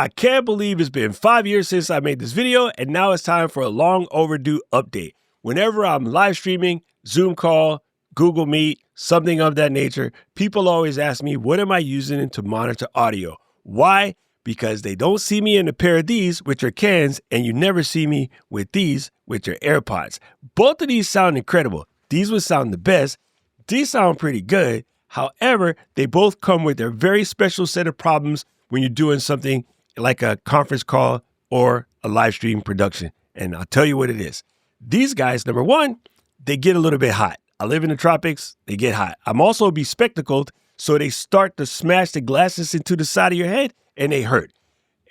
I can't believe it's been 5 years since I made this video, and now it's time for a long overdue update. Whenever I'm live streaming, Zoom call, Google Meet, something of that nature, people always ask me, what am I using to monitor audio? Why? Because they don't see me in a pair of these, which are cans, and you never see me with these, which are AirPods. Both of these sound incredible. These would sound the best. These sound pretty good. However, they both come with their very special set of problems when you're doing something like a conference call or a live stream production. And I'll tell you what it is. These guys, number one, they get a little bit hot. I live in the tropics, they get hot. I'm also bespectacled, so they start to smash the glasses into the side of your head and they hurt.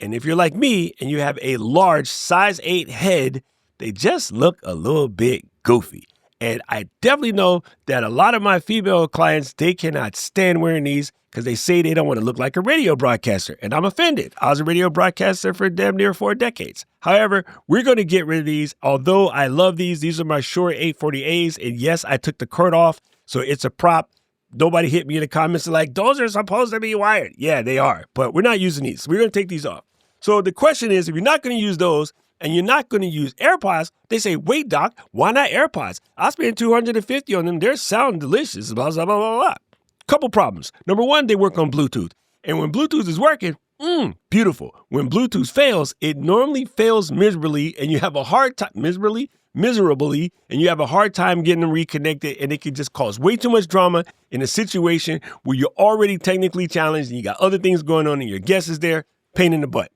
And if you're like me and you have a large size 8 head, they just look a little bit goofy. And I definitely know that a lot of my female clients, they cannot stand wearing these because they say they don't want to look like a radio broadcaster. And I'm offended. I was a radio broadcaster for damn near 4 decades. However, we're going to get rid of these. Although I love these are my Shure 840As. And yes, I took the cord off, so it's a prop. Nobody hit me in the comments like, those are supposed to be wired. Yeah, they are. But we're not using these. We're going to take these off. So the question is, if you're not going to use those, and you're not going to use AirPods, they say, wait, doc, why not AirPods? I spent $250 on them. They sound delicious, blah, blah, blah, blah, blah. Couple problems. Number one, they work on Bluetooth. And when Bluetooth is working, beautiful. When Bluetooth fails, it normally fails miserably, and you have a hard time, miserably, and you have a hard time getting them reconnected, and it can just cause way too much drama in a situation where you're already technically challenged and you got other things going on and your guest is there, pain in the butt.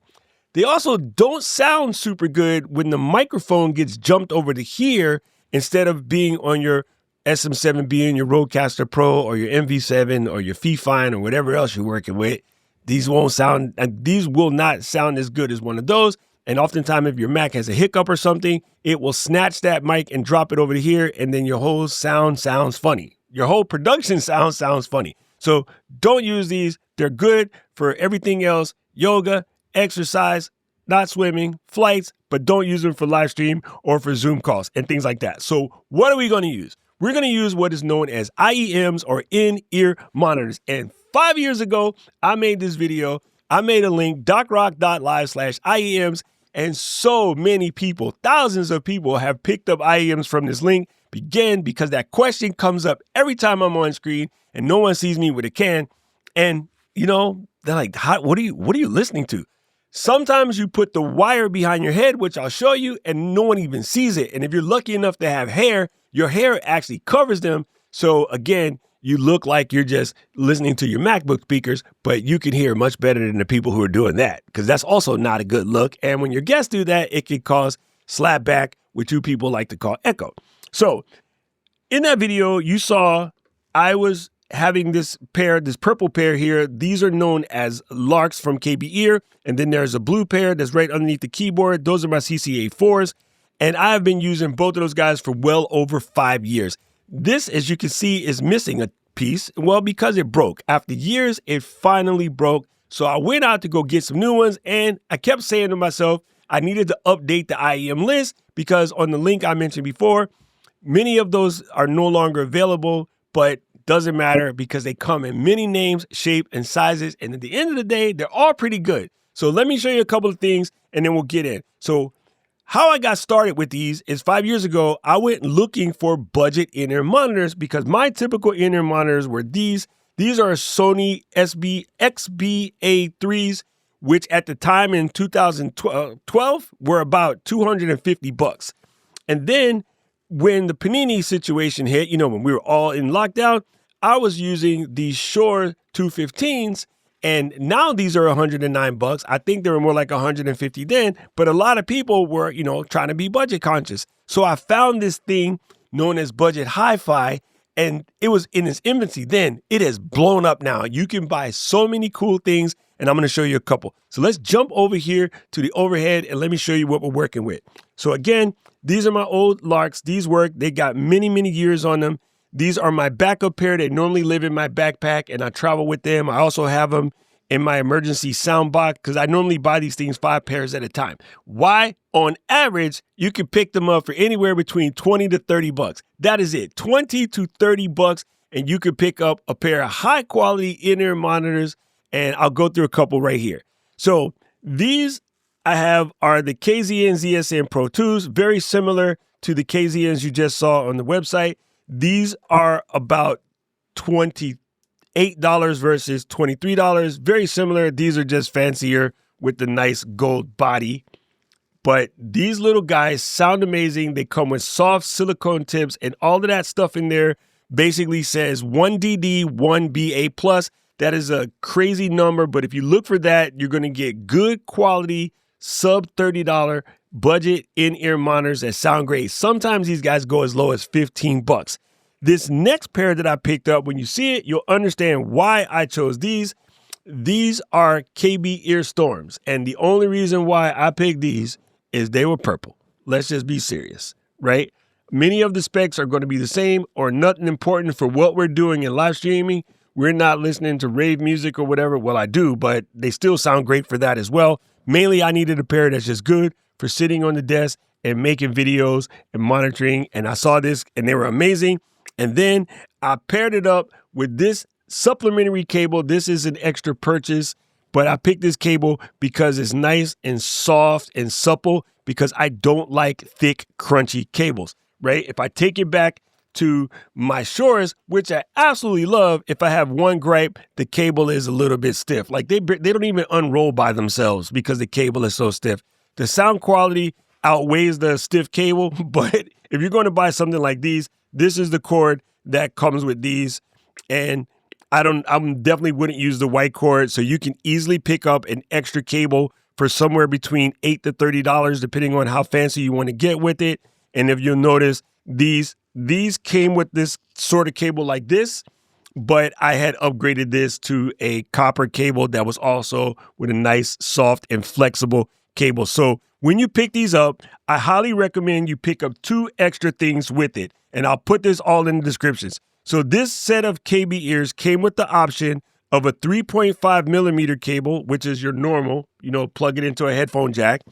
They also don't sound super good when the microphone gets jumped over to here instead of being on your SM7B and your Rodecaster Pro or your MV7 or your Fifine or whatever else you're working with. These will not sound as good as one of those. And oftentimes if your Mac has a hiccup or something, it will snatch that mic and drop it over to here, and then your whole sound sounds funny. Your whole production sounds funny. So don't use these. They're good for everything else, yoga, exercise, not swimming, flights, but don't use them for live stream or for Zoom calls and things like that. So what are we going to use? We're going to use what is known as IEMs or in-ear monitors. And 5 years ago, I made this video. I made a link, docrock.live/IEMs, and so many people, thousands of people have picked up IEMs from this link. Again, because that question comes up every time I'm on screen and no one sees me with a can. And, you know, they're like, what are you listening to? Sometimes you put the wire behind your head, which I'll show you, and no one even sees it. And if you're lucky enough to have hair, your hair actually covers them. So again, you look like you're just listening to your MacBook speakers, but you can hear much better than the people who are doing that, because that's also not a good look. And when your guests do that, it can cause slapback, which you people like to call echo. So in that video, you saw I was having this purple pair here. These are known as Larks from KB Ear. And then there's a blue pair that's right underneath the keyboard. Those are my CCA4s. And I've been using both of those guys for well over 5 years. This, as you can see, is missing a piece. Well, because it broke. After years, it finally broke. So I went out to go get some new ones. And I kept saying to myself, I needed to update the IEM list because on the link I mentioned before, many of those are no longer available, but doesn't matter because they come in many names, shape, and sizes. And at the end of the day, they're all pretty good. So let me show you a couple of things and then we'll get in. So how I got started with these is 5 years ago, I went looking for budget in-ear monitors because my typical in-ear monitors were these. These are Sony XBA3s, which at the time in 2012 were about $250. And then when the Panini situation hit, you know, when we were all in lockdown, I was using these Shure 215s, and now these are $109. I think they were more like $150 then, but a lot of people were, you know, trying to be budget conscious. So I found this thing known as Budget Hi-Fi, and it was in its infancy then. It has blown up now. You can buy so many cool things, and I'm going to show you a couple. So let's jump over here to the overhead, and let me show you what we're working with. So again, these are my old Larks. These work. They got many, many years on them. These are my backup pair. They normally live in my backpack, and I travel with them. I also have them in my emergency sound box because I normally buy these things 5 pairs at a time. Why? On average, you can pick them up for anywhere between 20 to 30 bucks. That is it, 20 to 30 bucks, and you can pick up a pair of high quality in-ear monitors, and I'll go through a couple right here. So These I have are the KZN ZSN Pro 2s, very similar to the KZNs you just saw on the website. These are about $28 versus $23. Very similar. These are just fancier with the nice gold body. But these little guys sound amazing. They come with soft silicone tips, and all of that stuff in there basically says 1DD, 1BA+. That is a crazy number, but if you look for that, you're going to get good quality, sub $30 budget in-ear monitors that sound great. Sometimes these guys go as low as $15. This next pair that I picked up, when you see it, you'll understand why I chose these. These are KB Ear Storms, and the only reason why I picked these is they were purple. Let's just be serious, right? Many of the specs are going to be the same or nothing important for what we're doing in live streaming. We're not listening to rave music or whatever. Well, I do, but they still sound great for that as well. Mainly, I needed a pair that's just good for sitting on the desk and making videos and monitoring. And I saw this and they were amazing. And then I paired it up with this supplementary cable. This is an extra purchase, but I picked this cable because it's nice and soft and supple, because I don't like thick, crunchy cables, right? If I take it back to my Shores, which I absolutely love, if I have one gripe, the cable is a little bit stiff. Like they don't even unroll by themselves because the cable is so stiff. The sound quality outweighs the stiff cable, but if you're going to buy something like these, this is the cord that comes with these. And I definitely wouldn't use the white cord, so you can easily pick up an extra cable for somewhere between $8 to $30, depending on how fancy you want to get with it. And if you'll notice, these came with this sort of cable like this, but I had upgraded this to a copper cable that was also with a nice, soft, and flexible cable. So when you pick these up, I highly recommend you pick up 2 extra things with it. And I'll put this all in the descriptions. So this set of KB ears came with the option of a 3.5 millimeter cable, which is your normal, plug it into a headphone jack.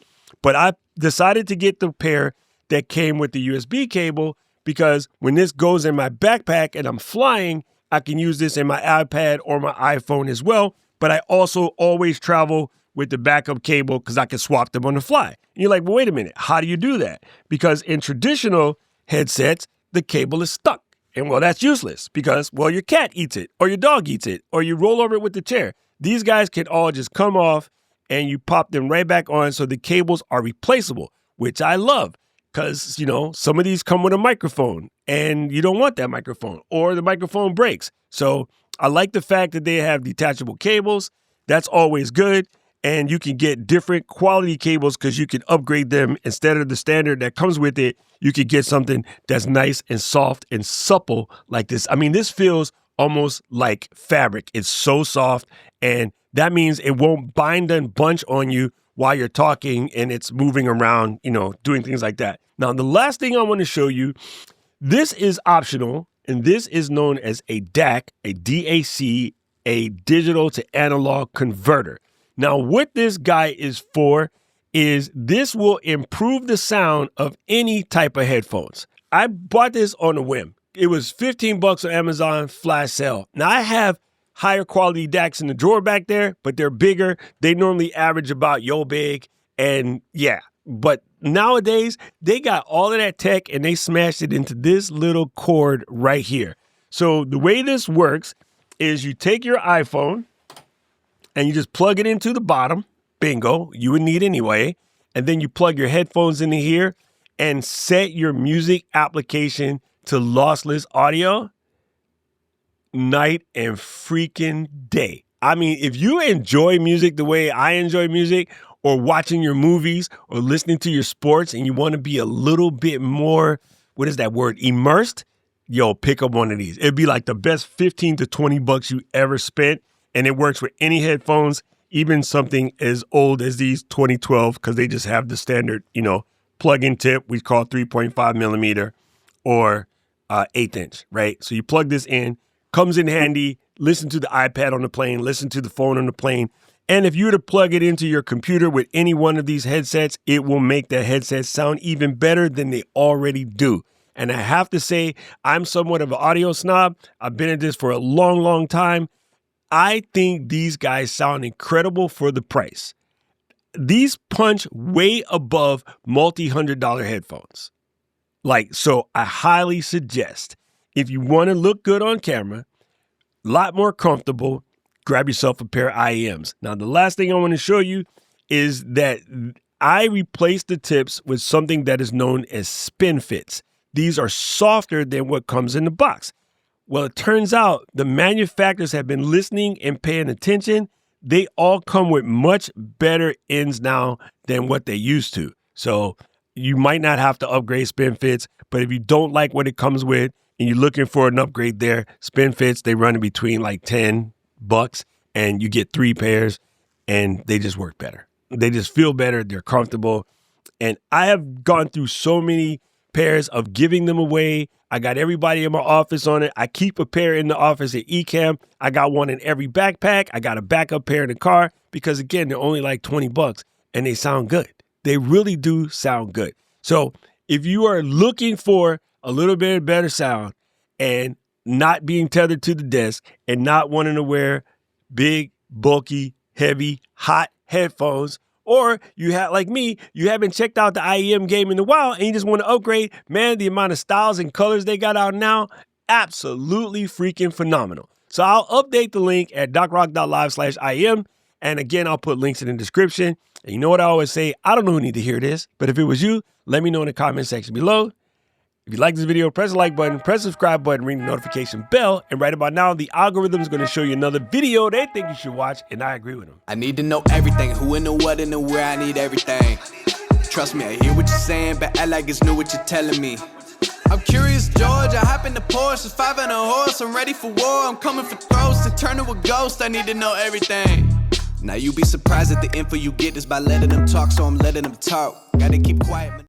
But I decided to get the pair that came with the USB cable, because when this goes in my backpack and I'm flying, I can use this in my iPad or my iPhone as well. But I also always travel with the backup cable because I can swap them on the fly. And you're like, well, wait a minute, how do you do that? Because in traditional headsets, the cable is stuck. And well, that's useless because, well, your cat eats it or your dog eats it or you roll over it with the chair. These guys can all just come off and you pop them right back on. So the cables are replaceable, which I love because, some of these come with a microphone and you don't want that microphone or the microphone breaks. So I like the fact that they have detachable cables. That's always good. And you can get different quality cables because you can upgrade them. Instead of the standard that comes with it, you could get something that's nice and soft and supple like this. I mean, this feels almost like fabric. It's so soft, and that means it won't bind and bunch on you while you're talking and it's moving around, doing things like that. Now, the last thing I want to show you, this is optional, and this is known as a DAC, a DAC, a digital to analog converter. Now, what this guy is for is this will improve the sound of any type of headphones. I bought this on a whim. It was $15 on Amazon flash sale. Now, I have higher quality DACs in the drawer back there, but they're bigger. They normally average about yo big. And yeah, but nowadays they got all of that tech and they smashed it into this little cord right here. So the way this works is you take your iPhone and you just plug it into the bottom. Bingo, you would need anyway. And then you plug your headphones into here and set your music application to lossless audio night and freaking day. I mean, if you enjoy music the way I enjoy music, or watching your movies or listening to your sports and you want to be a little bit more, what is that word, immersed, pick up one of these. It'd be like the best 15 to 20 bucks you ever spent. And it works with any headphones, even something as old as these 2012, because they just have the standard, plug-in tip we call 3.5 millimeter or 1/8 inch, right? So you plug this in, comes in handy, listen to the iPad on the plane, listen to the phone on the plane. And if you were to plug it into your computer with any one of these headsets, it will make the headset sound even better than they already do. And I have to say, I'm somewhat of an audio snob. I've been at this for a long, long time. I think these guys sound incredible for the price. these punch way above multi-$100 headphones. So I highly suggest, if you want to look good on camera, a lot more comfortable, grab yourself a pair of IEMs. Now, the last thing I want to show you is that I replaced the tips with something that is known as spin fits. These are softer than what comes in the box. Well, it turns out the manufacturers have been listening and paying attention. They all come with much better ends now than what they used to. So you might not have to upgrade spin fits, but if you don't like what it comes with and you're looking for an upgrade there, spin fits, they run in between like $10 and you get 3 pairs and they just work better. They just feel better. They're comfortable. And I have gone through so many pairs of giving them away. I got everybody in my office on it. I keep a pair in the office at eCam. I got one in every backpack. I got a backup pair in the car because, again, they're only like $20 and they sound good. They really do sound good. So if you are looking for a little bit better sound and not being tethered to the desk and not wanting to wear big, bulky, heavy, hot headphones, or you have, like me, you haven't checked out the IEM game in a while and you just want to upgrade, man, the amount of styles and colors they got out now, absolutely freaking phenomenal. So I'll update the link at docrock.live/IEM. And again, I'll put links in the description. And you know what I always say? I don't know who need to hear this, but if it was you, let me know in the comment section below. If you like this video, press the like button, press the subscribe button, ring the notification bell, and right about now, the algorithm is going to show you another video they think you should watch, and I agree with them. I need to know everything, who and the what and the where, I need everything. Trust me, I hear what you're saying, but act like it's new what you're telling me. I'm curious, George, I hop in the Porsche, 5 and a horse, I'm ready for war, I'm coming for throats, to turn to a ghost, I need to know everything. Now you be surprised at the info you get is by letting them talk, so I'm letting them talk. Gotta keep quiet.